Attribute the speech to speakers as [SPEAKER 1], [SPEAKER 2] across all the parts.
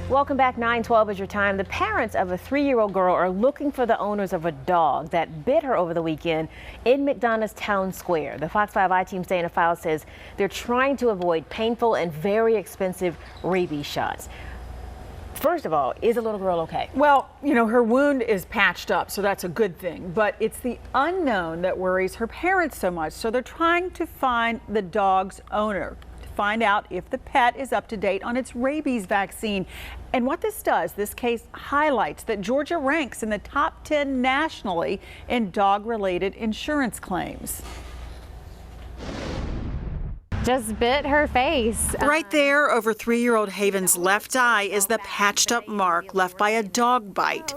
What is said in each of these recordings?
[SPEAKER 1] Welcome back. 9:12 is your time. The parents of a 3-year-old girl are looking for the owners of a dog that bit her over the weekend in McDonough's town square. The Fox 5 I-Team's Dana Fowle says they're trying to avoid painful and very expensive rabies shots. First of all, is the little girl okay?
[SPEAKER 2] Well, you know, her wound is patched up, so that's a good thing. But it's the unknown that worries her parents so much. So they're trying to find the dog's owner, to find out if the pet is up to date on its rabies vaccine. And what this does, this case highlights that Georgia ranks in the top 10 nationally in dog-related insurance claims.
[SPEAKER 3] Just bit her face.
[SPEAKER 2] Right there over 3-year-old Haven's left eye is the patched up mark left by a dog bite.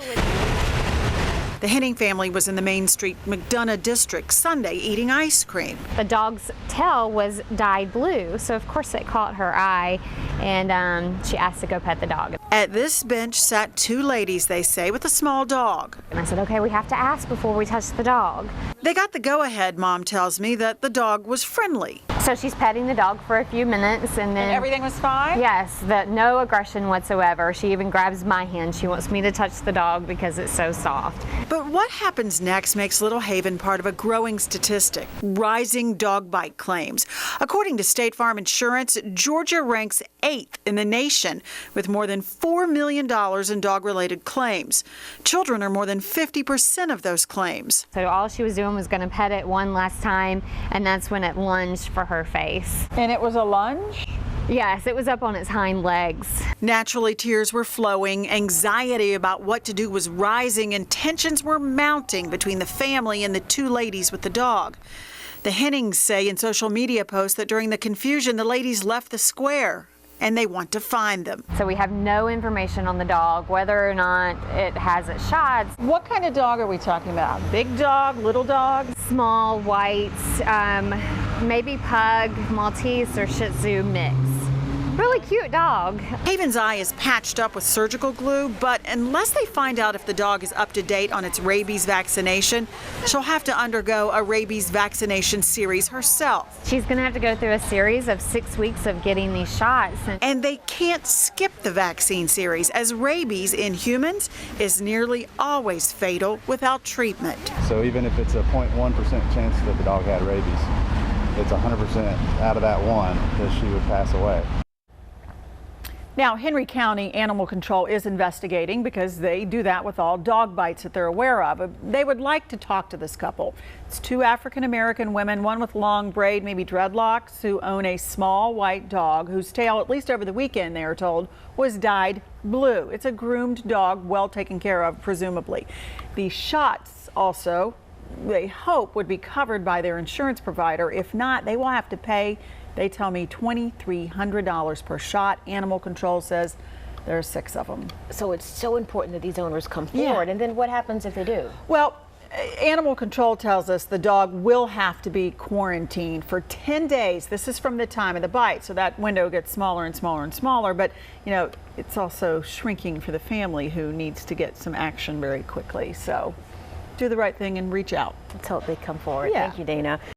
[SPEAKER 2] The Henning family was in the Main Street McDonough district Sunday eating ice cream.
[SPEAKER 3] The dog's tail was dyed blue, so of course it caught her eye, and she asked to go pet the dog.
[SPEAKER 2] At this bench sat 2 ladies, they say, with a small dog.
[SPEAKER 3] And I said, okay, we have to ask before we touch the dog.
[SPEAKER 2] They got the go-ahead, Mom tells me, that the dog was friendly.
[SPEAKER 3] So she's petting the dog for a few minutes, and then
[SPEAKER 2] everything was fine?
[SPEAKER 3] Yes, no aggression whatsoever. She even grabs my hand. She wants me to touch the dog because it's so soft.
[SPEAKER 2] But what happens next makes Little Haven part of a growing statistic: rising dog bite claims. According to State Farm Insurance, Georgia ranks 8th in the nation with more than $4 million in dog-related claims. Children are more than 50% of those claims.
[SPEAKER 3] So all she was doing was going to pet it one last time, and that's when it lunged for her face.
[SPEAKER 2] And it was a lunge?
[SPEAKER 3] Yes, it was up on its hind legs.
[SPEAKER 2] Naturally, tears were flowing, anxiety about what to do was rising, and tensions were mounting between the family and the 2 ladies with the dog. The Hennings say in social media posts that during the confusion, the ladies left the square and they want to find them.
[SPEAKER 3] So we have no information on the dog, whether or not it has its shots.
[SPEAKER 2] What kind of dog are we talking about? Big dog, little dog?
[SPEAKER 3] Small, white, maybe pug, Maltese, or Shih Tzu mix. Really cute dog.
[SPEAKER 2] Haven's eye is patched up with surgical glue, but unless they find out if the dog is up to date on its rabies vaccination, she'll have to undergo a rabies vaccination series herself.
[SPEAKER 3] She's going to have to go through a series of 6 weeks of getting these shots.
[SPEAKER 2] And they can't skip the vaccine series, as rabies in humans is nearly always fatal without treatment.
[SPEAKER 4] So even if it's a 0.1% chance that the dog had rabies, it's 100% out of that one that she would pass away.
[SPEAKER 2] Now, Henry County Animal Control is investigating because they do that with all dog bites that they're aware of. They would like to talk to this couple. It's 2 African-American women, one with long braid, maybe dreadlocks, who own a small white dog whose tail, at least over the weekend, they are told, was dyed blue. It's a groomed dog, well taken care of, presumably. The shots also, they hope, would be covered by their insurance provider. If not, they will have to pay, they tell me, $2,300 per shot. Animal Control says there are 6 of them.
[SPEAKER 1] So it's so important that these owners come forward.
[SPEAKER 2] Yeah.
[SPEAKER 1] And then what happens if they do?
[SPEAKER 2] Well, Animal Control tells us the dog will have to be quarantined for 10 days. This is from the time of the bite, so that window gets smaller and smaller and smaller. But, you know, it's also shrinking for the family who needs to get some action very quickly. So do the right thing and reach out.
[SPEAKER 1] Let's hope they come forward.
[SPEAKER 2] Yeah.
[SPEAKER 1] Thank you, Dana.